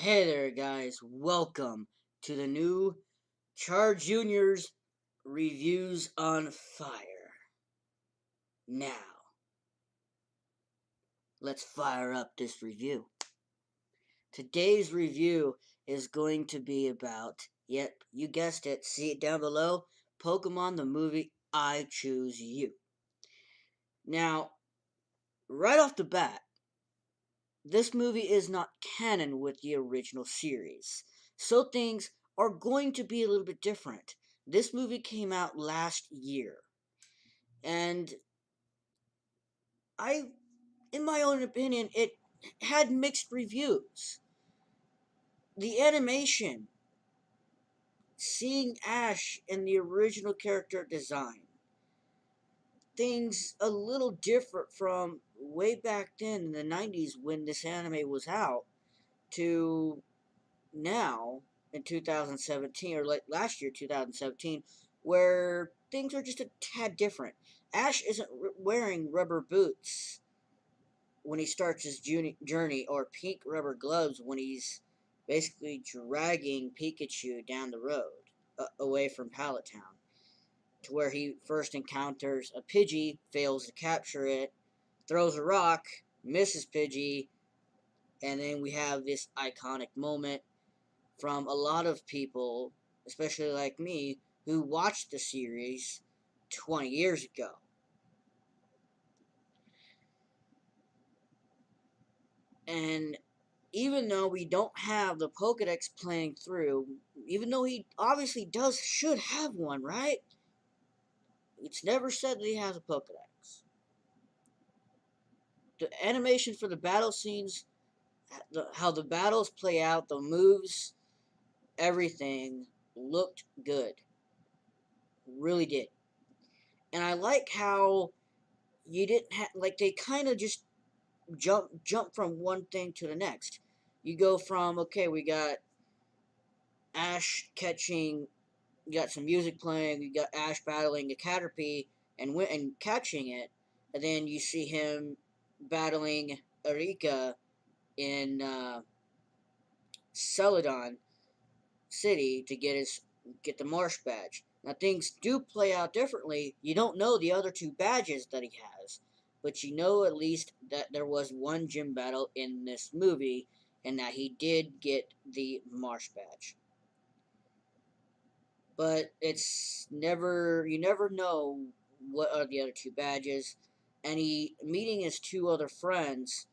Hey there, guys. Welcome to the new Charjr Junior's Reviews on Fire. Now, let's fire up this review. Today's review is going to be about, yep, you guessed it, see it down below, Pokemon the movie I Choose You. Now, right off the bat, this movie is not canon with the original series, so things are going to be a little bit different. This movie came out last year, and I, in my own opinion, it had mixed reviews. The animation, seeing Ash in the original character design, things a little different from way back then in the 90s when this anime was out to now in 2017, or like last year 2017, where things are just a tad different. Ash isn't wearing rubber boots when he starts his journey, or pink rubber gloves when he's basically dragging Pikachu down the road away from Pallet Town, to where he first encounters a Pidgey, fails to capture it, throws a rock, misses Pidgey, and then we have this iconic moment from a lot of people, especially like me, who watched the series 20 years ago. And even though we don't have the Pokedex playing through, even though he obviously should have one, right? It's never said that he has a Pokedex. The animation for the battle scenes, how the battles play out, the moves, everything looked good. Really did. And I like how you didn't have, like, they kind of just jump from one thing to the next. You go from, okay, we got Ash catching, you got some music playing, you got Ash battling a Caterpie and catching it, and then you see him battling Erika in Celadon City to get the Marsh badge. Now things do play out differently. You don't know the other two badges that he has, but you know at least that there was one gym battle in this movie, and that he did get the Marsh badge. But it's never, you never know what are the other two badges. And he meeting his two other friends,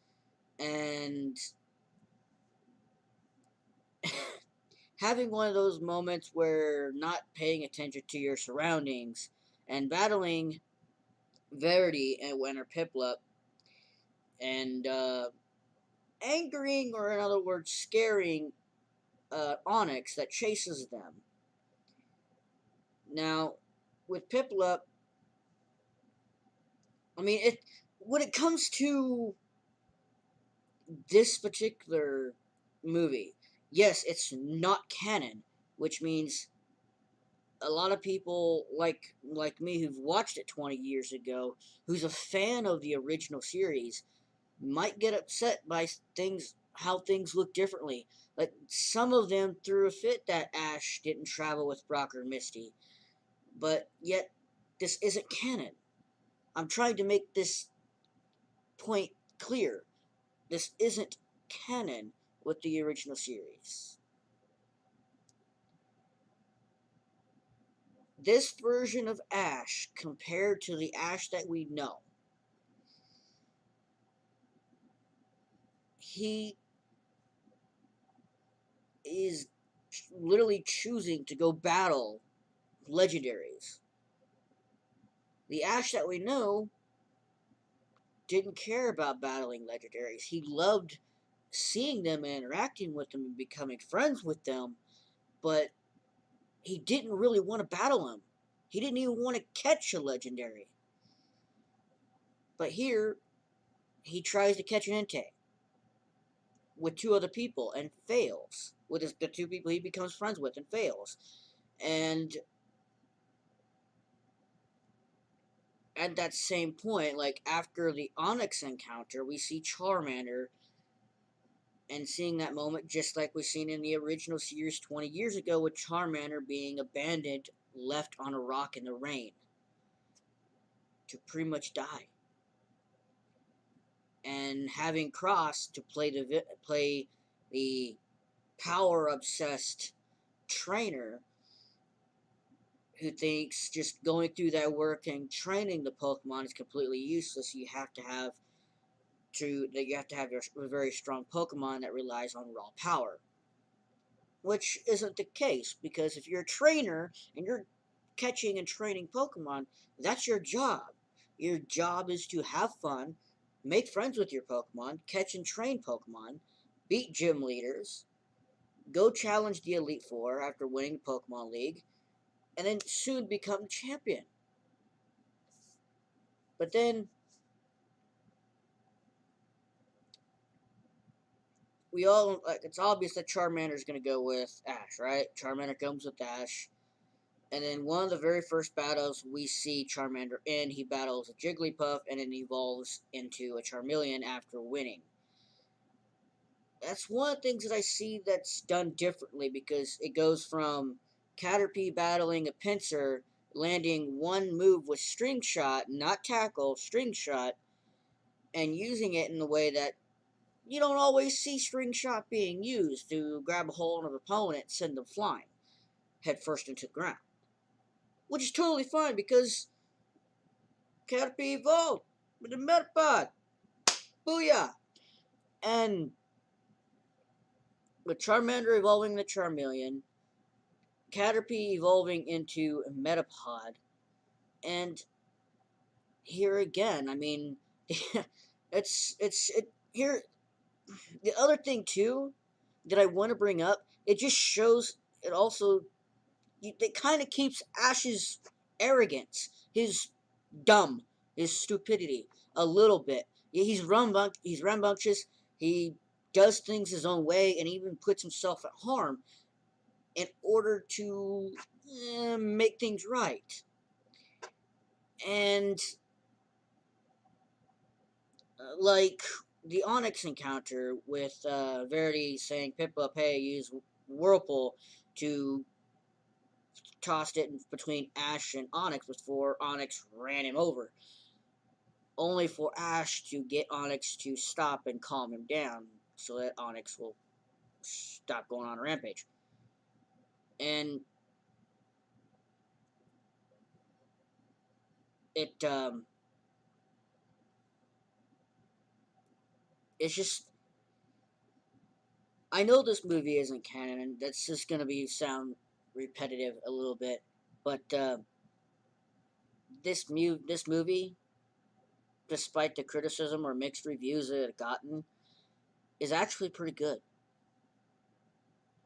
and having one of those moments where not paying attention to your surroundings and battling Verity and Winter Piplup, and angering, or in other words, scaring Onyx that chases them. Now, with Piplup, I mean, when it comes to this particular movie, yes, it's not canon, which means a lot of people like me who've watched it 20 years ago, who's a fan of the original series, might get upset by things, how things look differently. Like, some of them threw a fit that Ash didn't travel with Brock or Misty, but yet this isn't canon. I'm trying to make this point clear. This isn't canon with the original series. This version of Ash, compared to the Ash that we know, he is literally choosing to go battle legendaries. The Ash that we know didn't care about battling legendaries. He loved seeing them and interacting with them and becoming friends with them, but he didn't really want to battle them. He didn't even want to catch a legendary. But here, he tries to catch an Entei with two other people and fails. With the two people he becomes friends with and fails. And at that same point, like after the Onyx encounter, we see Charmander And seeing that moment, just like we seen in the original series 20 years ago, with Charmander being abandoned, left on a rock in the rain to pretty much die, and having Cross to play the power obsessed trainer who thinks just going through that work and training the Pokemon is completely useless. You have to have a very strong Pokemon that relies on raw power, which isn't the case, because if you're a trainer and you're catching and training Pokemon, that's your job. Your job is to have fun, make friends with your Pokemon, catch and train Pokemon, beat gym leaders, go challenge the Elite Four after winning the Pokemon League, and then soon become champion. But then we all, like, it's obvious that Charmander's going to go with Ash, right? Charmander comes with Ash. And then one of the very first battles we see Charmander in, he battles a Jigglypuff and then evolves into a Charmeleon after winning. That's one of the things that I see that's done differently, because it goes from Caterpie battling a Pinsir, landing one move with String Shot, not Tackle, String Shot, and using it in the way that you don't always see String Shot being used, to grab a hold of an opponent and send them flying, head first into the ground. Which is totally fine, because Caterpie evolved with a Metapod. Booyah! And with Charmander evolving the Charmeleon, Caterpie evolving into a Metapod, and here again, I mean, here. The other thing too that I want to bring up, it just shows, it also, it kind of keeps Ash's arrogance, his dumb, his stupidity a little bit. Yeah, he's rambunctious. He does things his own way, and even puts himself at harm in order to make things right. And like the Onyx encounter with Verity saying, "Piplup, hey, use Whirlpool to toss it between Ash and Onyx before Onyx ran him over," only for Ash to get Onyx to stop and calm him down so that Onyx will stop going on a rampage. And it it's just, I know this movie isn't canon, and that's just gonna be sound repetitive a little bit, but this movie, despite the criticism or mixed reviews that it gotten, is actually pretty good.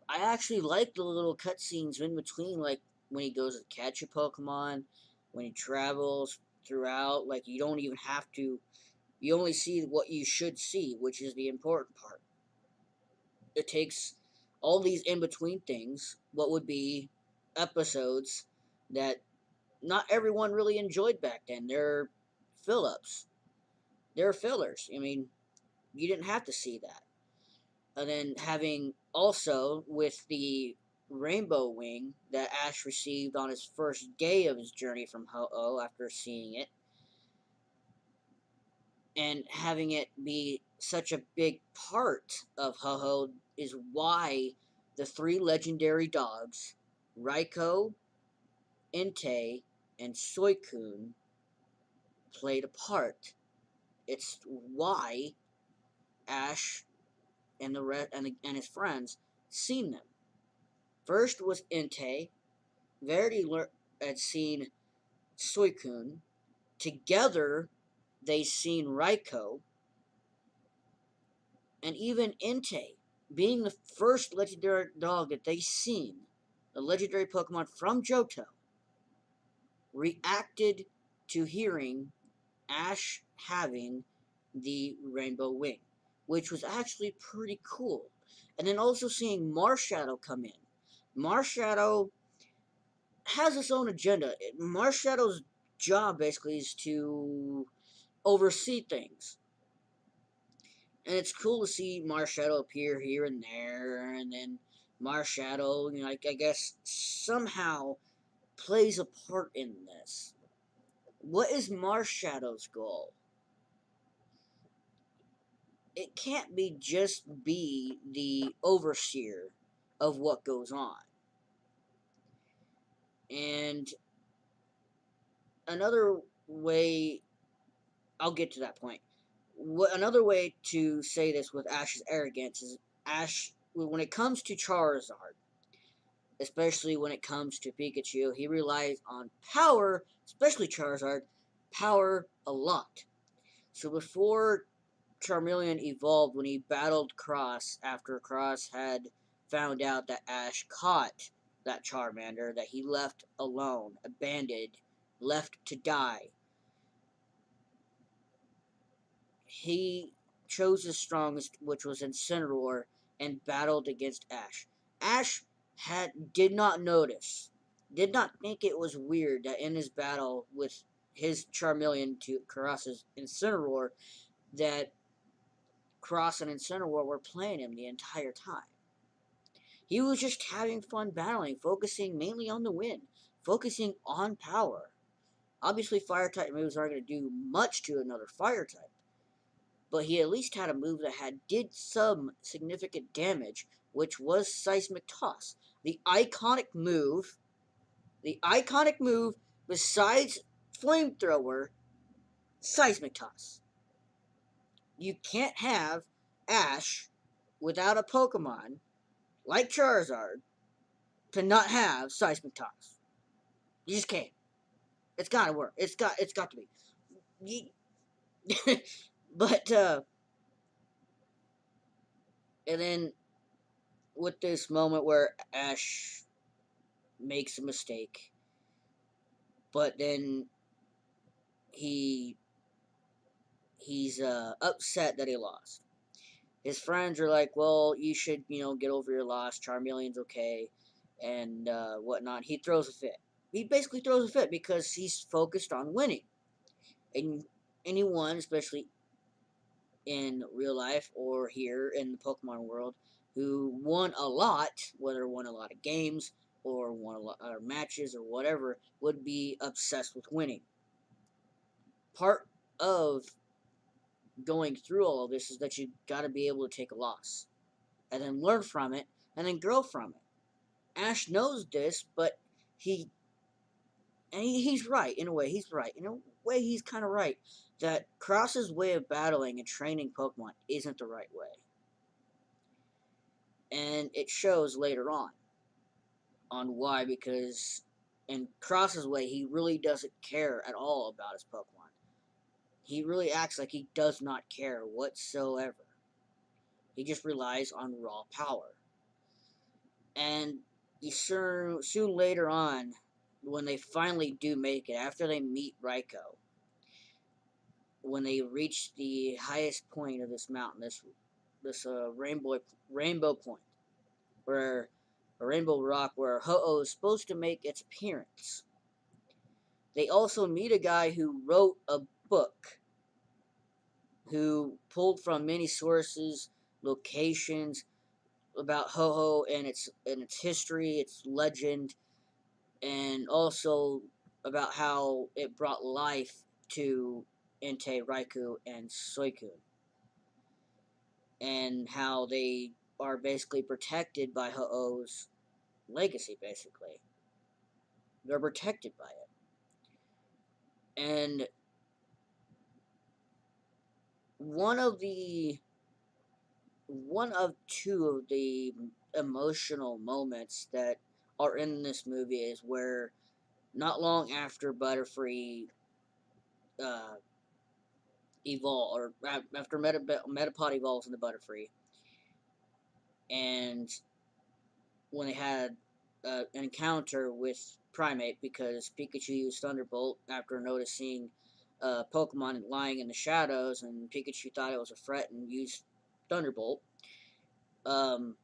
I actually like the little cutscenes in between, like when he goes to catch a Pokemon, when he travels throughout. Like, you don't even have to. You only see what you should see, which is the important part. It takes all these in between things, what would be episodes that not everyone really enjoyed back then. They're fill ups. They're fillers. I mean, you didn't have to see that. And then having also with the Rainbow Wing that Ash received on his first day of his journey from Ho-Oh after seeing it, and having it be such a big part of Ho-Oh is why the three legendary dogs, Raikou, Entei, and Suicune, played a part. It's why Ash and and his friends seen them. First was Entei. Verity had seen Suicune. Together, they seen Raikou, and even Entei, being the first legendary dog that they seen, a legendary Pokemon from Johto, reacted to hearing Ash having the Rainbow Wing, which was actually pretty cool. And then also seeing Marshadow come in. Marshadow has its own agenda. Marshadow's job basically is to oversee things. And it's cool to see Marshadow appear here and there, and then Marshadow, you know, I guess somehow plays a part in this. What is Marshadow's goal? It can't be just be the overseer of what goes on. And another way, I'll get to that point. Another way to say this with Ash's arrogance is Ash, when it comes to Charizard, especially when it comes to Pikachu, he relies on power, especially Charizard, power a lot. So before Charmeleon evolved, when he battled Cross, after Cross had found out that Ash caught that Charmander, that he left alone, abandoned, left to die, he chose his strongest, which was Incineroar, and battled against Ash. Ash did not notice, did not think it was weird that in his battle with his Charmeleon to Cross's Incineroar, that Cross and Incineroar were playing him the entire time. He was just having fun battling, focusing mainly on the win, focusing on power. Obviously, fire type moves aren't going to do much to another fire type, but he at least had a move that did some significant damage, which was Seismic Toss. The iconic move besides Flamethrower, Seismic Toss. You can't have Ash without a Pokemon like Charizard to not have Seismic Toss. You just can't. It's gotta work. It's got to be. But and then with this moment where Ash makes a mistake, but then he he's upset that he lost. His friends are like, "Well, you should, get over your loss. Charmeleon's okay, and whatnot." He throws a fit. He basically throws a fit because he's focused on winning. And anyone, especially in real life or here in the Pokemon world, who won a lot, whether won a lot of games or won a lot of matches or whatever, would be obsessed with winning. Part of going through all of this is that you got to be able to take a loss and then learn from it and then grow from it. Ash knows this, but he's right in a way. He's right in a way. He's kind of right that Cross's way of battling and training Pokemon isn't the right way, and it shows later on why. Because in Cross's way, he really doesn't care at all about his Pokemon. He really acts like he does not care whatsoever. He just relies on raw power. And you soon later on, when they finally do make it, after they meet Raikou, when they reach the highest point of this mountain, this rainbow point, where a rainbow rock where Ho-Oh is supposed to make its appearance. They also meet a guy who wrote a book, who pulled from many sources, locations about Ho-Oh and its history, its legend, and also about how it brought life to Entei, Raikou, and Suicune, and how they are basically protected by Ho-Oh's legacy, basically. They're protected by it. And one of two of the emotional moments that are in this movie is where not long after Butterfree evolve, or after Metapod evolves into Butterfree, and when they had an encounter with Primate, because Pikachu used Thunderbolt after noticing Pokemon lying in the shadows, and Pikachu thought it was a threat and used Thunderbolt. Um,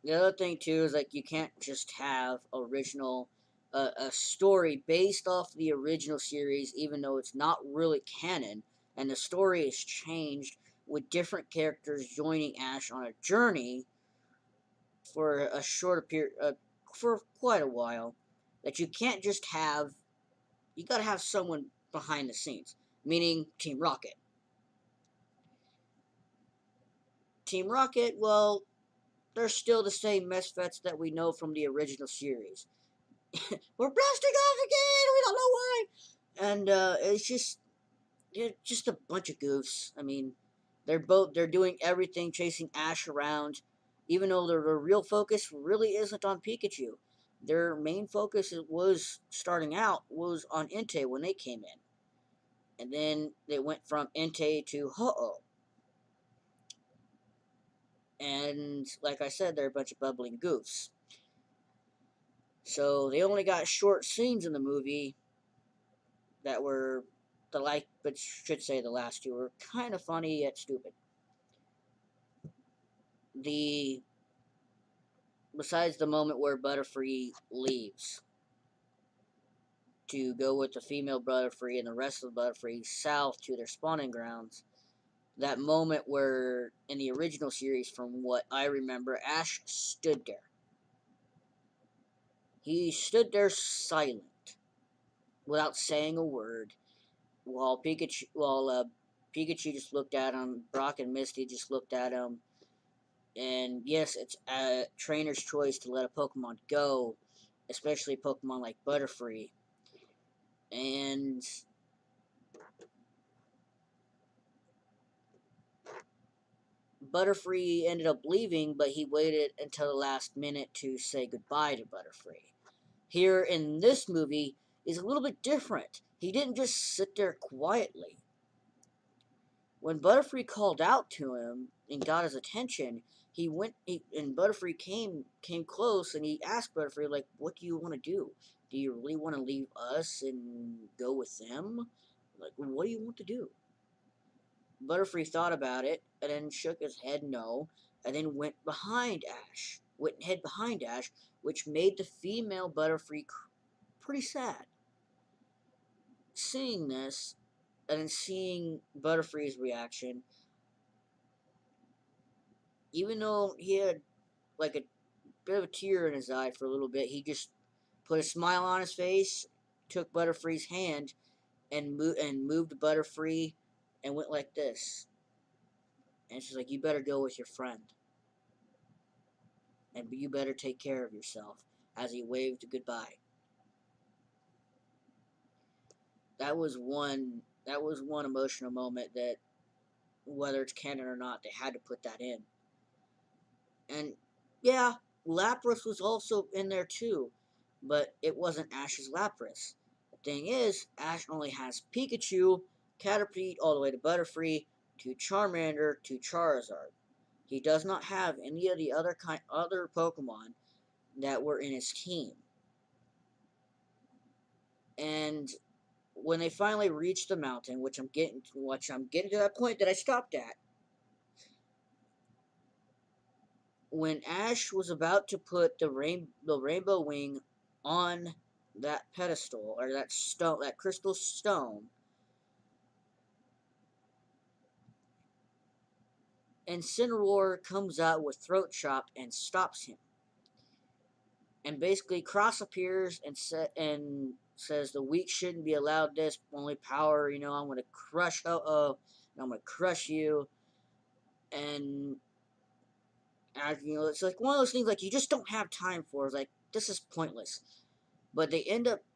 the other thing too is, like, you can't just have original a story based off the original series, even though it's not really canon, and the story is changed with different characters joining Ash on a journey for a short period, for quite a while. That you can't just have, you gotta have someone behind the scenes, meaning Team Rocket. Team Rocket, well, they're still the same misfits that we know from the original series. We're blasting off again. We don't know why. And it's just a bunch of goofs. I mean, they're doing everything, chasing Ash around, even though their real focus really isn't on Pikachu. Their main focus was starting out was on Entei when they came in, and then they went from Entei to Ho-Oh. And like I said, they're a bunch of bubbling goofs. So they only got short scenes in the movie that were but should say the last two were kind of funny yet stupid. The Besides the moment where Butterfree leaves to go with the female Butterfree and the rest of the Butterfree south to their spawning grounds, that moment where in the original series, from what I remember, Ash stood there. He stood there silent, without saying a word, while Pikachu just looked at him. Brock and Misty just looked at him. And yes, it's a trainer's choice to let a Pokemon go, especially a Pokemon like Butterfree. And Butterfree ended up leaving, but he waited until the last minute to say goodbye to Butterfree. Here in this movie is a little bit different. He didn't just sit there quietly. When Butterfree called out to him and got his attention, and Butterfree came close, and he asked Butterfree, like, what do you want to do? Do you really want to leave us and go with them? Like, what do you want to do? Butterfree thought about it, and then shook his head no, and then went head behind Ash, which made the female Butterfree pretty sad. Seeing this, and then seeing Butterfree's reaction, even though he had like a bit of a tear in his eye for a little bit, he just put a smile on his face, took Butterfree's hand, and moved Butterfree, and went like this. And she's like, "You better go with your friend, and you better take care of yourself." As he waved goodbye. That was one. That was one emotional moment that, whether it's canon or not, they had to put that in. And yeah, Lapras was also in there too, but it wasn't Ash's Lapras. The thing is, Ash only has Pikachu, Caterpie, all the way to Butterfree, to Charmander, to Charizard. He does not have any of the other Pokemon that were in his team. And when they finally reached the mountain, which I'm getting to that point that I stopped at, when Ash was about to put the rainbow wing on that pedestal, or that crystal stone, Incineroar comes out with Throat Chop and stops him, and basically Cross appears and says the weak shouldn't be allowed this, only power. I'm gonna crush and I'm gonna crush you. And it's like one of those things like you just don't have time for. It's like, this is pointless. But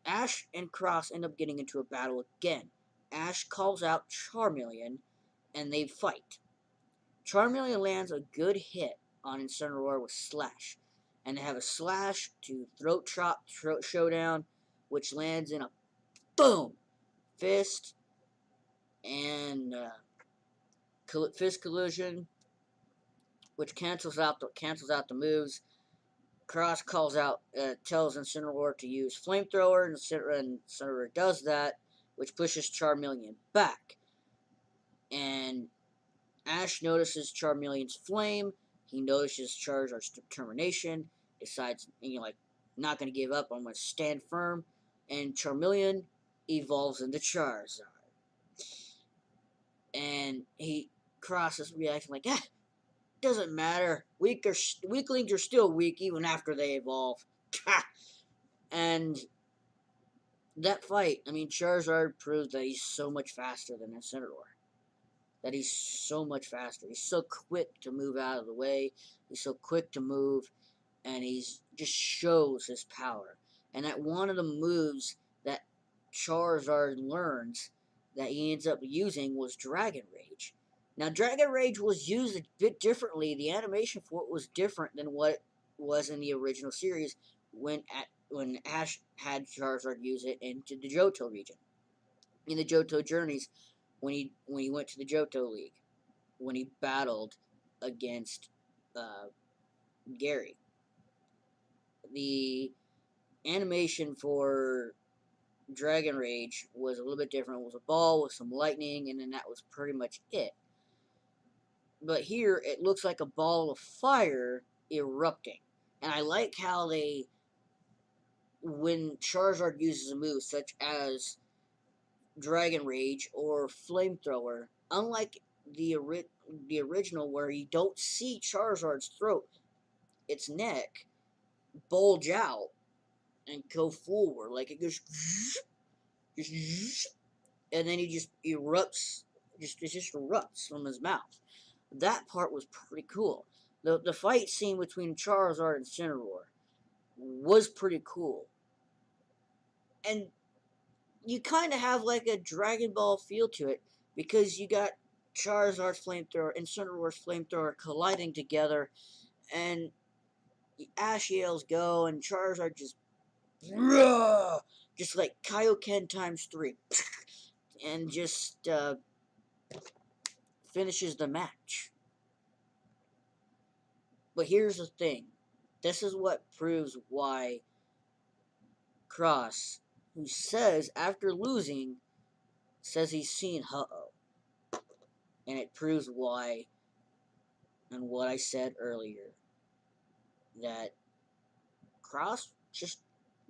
Ash and Cross end up getting into a battle again. Ash calls out Charmeleon, and they fight. Charmeleon lands a good hit on Incineroar with Slash, and they have a Slash to Throat Chop showdown, which lands in a boom fist and fist collision, which cancels out the moves. Cross tells Incineroar to use Flamethrower, and Incineroar does that, which pushes Charmeleon back. And Ash notices Charmeleon's flame. He notices Charizard's determination. Decides, Not going to give up. I'm going to stand firm. And Charmeleon evolves into Charizard. And Cross is reacting like, doesn't matter. Weaklings are still weak even after they evolve. And that fight, I mean, Charizard proved that he's so much faster than Incineroar. That he's so much faster. He's so quick to move out of the way. He's so quick to move, and he's just shows his power. And that one of the moves that Charizard learns that he ends up using was Dragon Rage. Now, Dragon Rage was used a bit differently. The animation for it was different than what it was in the original series when Ash had Charizard use it into the Johto region. In the Johto Journeys, when he went to the Johto League, when he battled against Gary, the animation for Dragon Rage was a little bit different. It was a ball with some lightning, and then that was pretty much it. But here, it looks like a ball of fire erupting. And I like how when Charizard uses a move such as Dragon Rage or Flamethrower, unlike the original where you don't see Charizard's throat, its neck, bulge out and go forward. Like it goes, and then he just erupts, it just erupts from his mouth. That part was pretty cool. The fight scene between Charizard and Incineroar was pretty cool. And you kind of have like a Dragon Ball feel to it because you got Charizard's flamethrower and Incineroar's flamethrower colliding together, and Ash yells go, and Charizard just like Kaioken times 3, and just finishes the match. But here's the thing. This is what proves why Cross, who says after losing, says he's seen Ho-Oh. And it proves why, and what I said earlier, that Cross just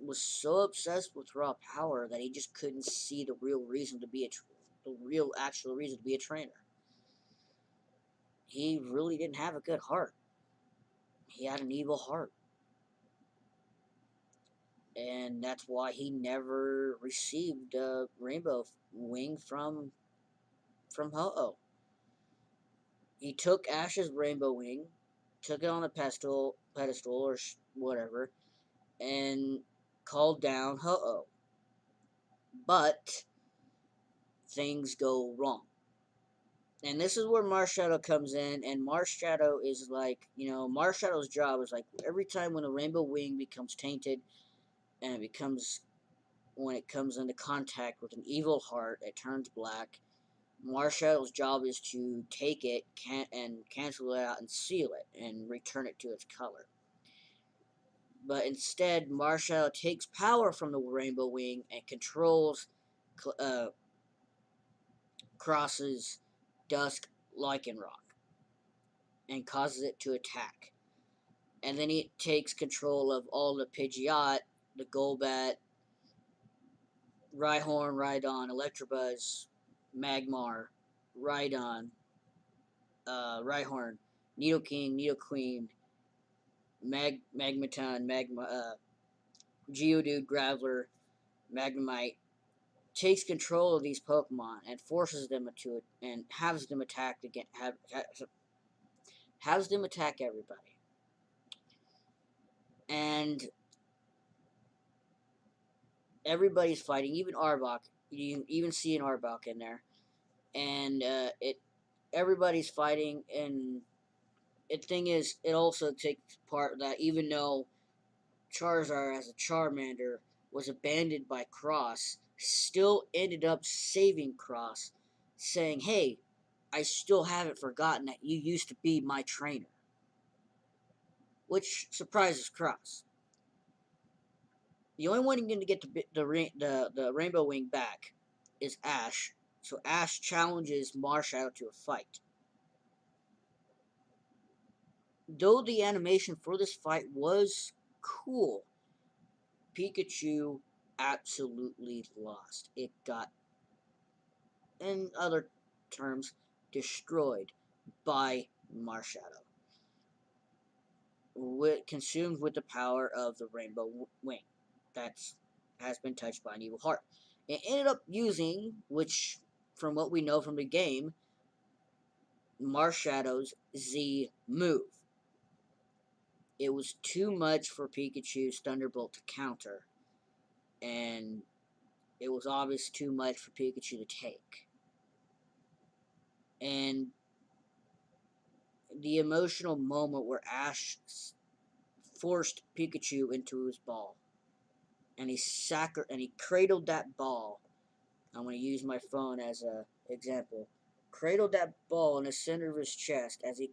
was so obsessed with raw power that he just couldn't see the real reason to be the real actual reason to be a trainer. He really didn't have a good heart. He had an evil heart. And that's why he never received a rainbow wing from Ho-Oh. He took Ash's rainbow wing, took it on a pedestal or whatever, and called down Ho-Oh. But things go wrong. And this is where Marshadow comes in, and Marshadow is like, Marshadow's job is like every time when a rainbow wing becomes tainted, and when it comes into contact with an evil heart, it turns black. Marshall's job is to take it and cancel it out and seal it and return it to its color. But instead, Marshall takes power from the Rainbow Wing and controls Cross's Dusk Lycanroc and causes it to attack. And then he takes control of all the Pidgeot, the Golbat, Rhyhorn, Rhydon, Electabuzz, Magmar, Rhydon, Rhyhorn, Nidoking, Nidoqueen, Magneton, Geodude, Graveler, Magnemite, takes control of these Pokemon and forces them to it and has them attack again, has them attack everybody. And everybody's fighting, even Arbok. You even see an Arbok in there, and everybody's fighting. And the thing is, it also takes part that even though Charizard as a Charmander was abandoned by Cross, still ended up saving Cross, saying, "Hey, I still haven't forgotten that you used to be my trainer," which surprises Cross. The only one going to get the Rainbow Wing back is Ash, so Ash challenges Marshadow to a fight. Though the animation for this fight was cool, Pikachu absolutely lost. It got, in other terms, destroyed by Marshadow, consumed with the power of the Rainbow Wing that's has been touched by an evil heart. It ended up using, which, from what we know from the game, Marshadow's Z move. It was too much for Pikachu's Thunderbolt to counter, and it was obvious too much for Pikachu to take. And the emotional moment where Ash forced Pikachu into his ball, and he cradled that ball. I'm going to use my phone as an example. Cradled that ball in the center of his chest as he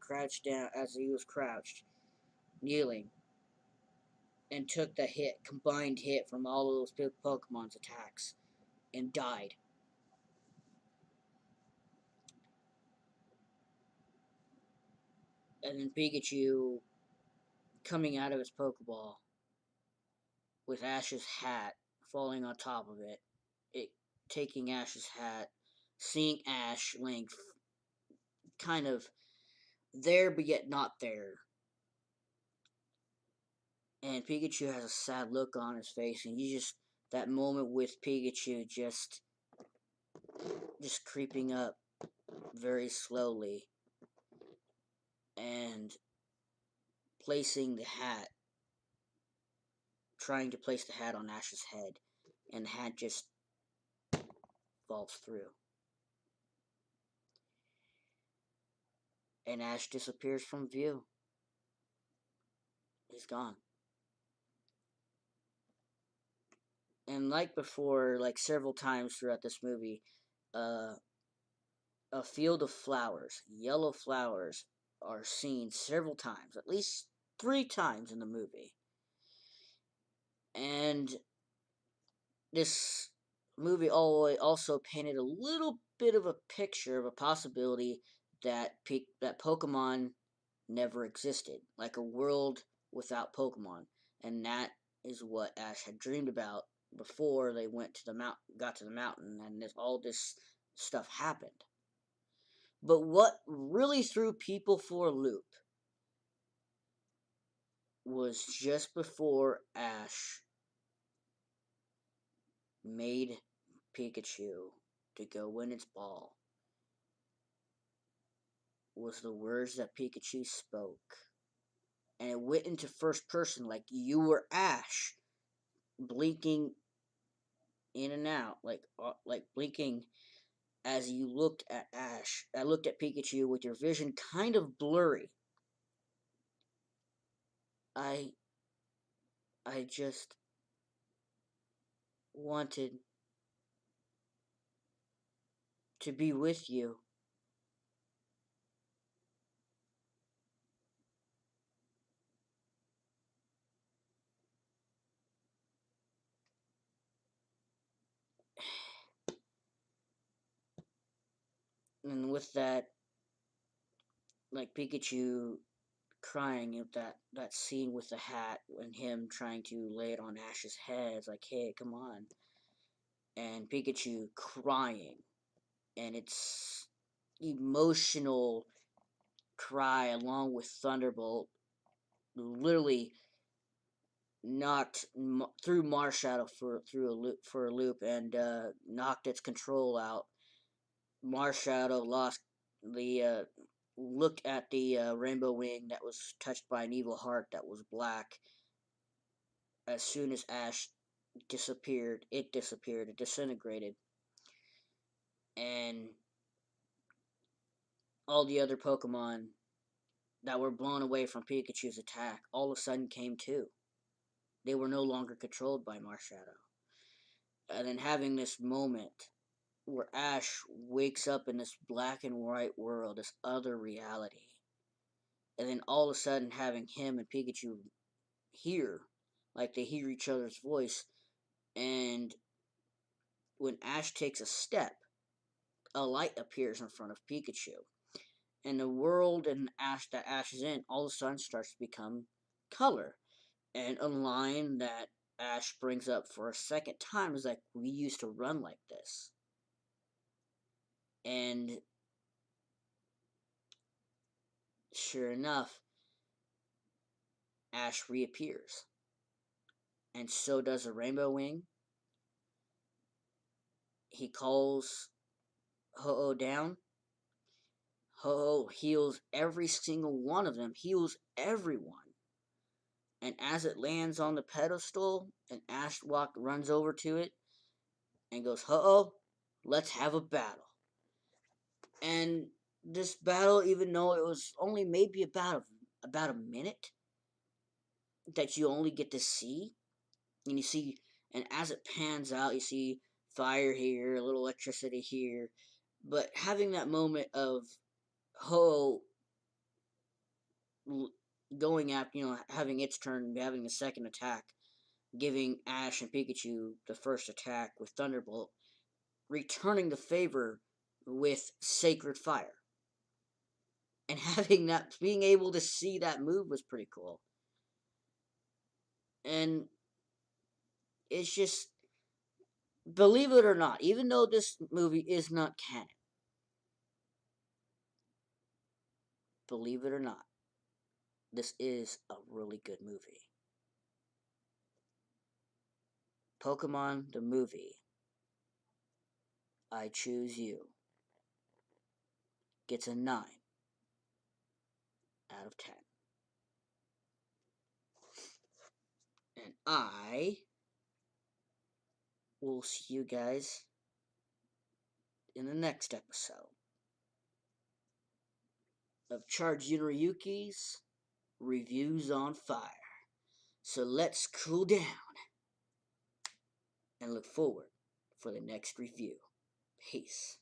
was crouched, kneeling, and took the combined hit from all of those big Pokemon's attacks, and died. And then Pikachu coming out of his Pokeball with Ash's hat falling on top of it taking Ash's hat, seeing Ash laying kind of there but yet not there. And Pikachu has a sad look on his face, and that moment with Pikachu just creeping up very slowly and placing the hat, trying to place the hat on Ash's head, and the hat just falls through. And Ash disappears from view. He's gone. And like before, like several times throughout this movie, a field of flowers, yellow flowers, are seen several times, at least 3 times in the movie. And this movie also painted a little bit of a picture of a possibility that Pokemon never existed, like a world without Pokemon, and that is what Ash had dreamed about before they got to the mountain, and all this stuff happened. But what really threw people for a loop was just before Ash made Pikachu to go win its ball, was the words that Pikachu spoke. And it went into first person, like you were Ash, blinking in and out, like blinking as you looked at Ash. I looked at Pikachu with your vision kind of blurry. I just wanted to be with you. And with that, like Pikachu crying at that scene with the hat and him trying to lay it on Ash's head, it's like, hey, come on. And Pikachu crying. And it's emotional cry along with Thunderbolt literally knocked through Marshadow for a loop and knocked its control out. Marshadow lost the looked at the rainbow wing that was touched by an evil heart that was black. As soon as Ash disappeared, it disintegrated, and all the other Pokemon that were blown away from Pikachu's attack all of a sudden came too. They were no longer controlled by Marshadow. And then having this moment where Ash wakes up in this black and white world, this other reality, and then all of a sudden having him and Pikachu hear, like they hear each other's voice, and when Ash takes a step, a light appears in front of Pikachu, and the world that Ash is in all of a sudden starts to become color, and a line that Ash brings up for a second time is like, we used to run like this. And sure enough, Ash reappears. And so does a Rainbow Wing. He calls Ho-Oh down. Ho-Oh heals every single one of them, heals everyone. And as it lands on the pedestal, and Ash runs over to it and goes, Ho-Oh, let's have a battle. And this battle, even though it was only maybe about a minute that you only get to see, and you see, and as it pans out, you see fire here, a little electricity here, but having that moment of Ho going after, having its turn, having the second attack, giving Ash and Pikachu the first attack with Thunderbolt, returning the favor with Sacred Fire. And having that, being able to see that move was pretty cool. And it's just, believe it or not, even though this movie is not canon, believe it or not, this is a really good movie. Pokemon the movie, I Choose You, gets a 9 out of 10. And I will see you guys in the next episode of Charjr Ryuki's Reviews on Fire. So let's cool down and look forward for the next review. Peace.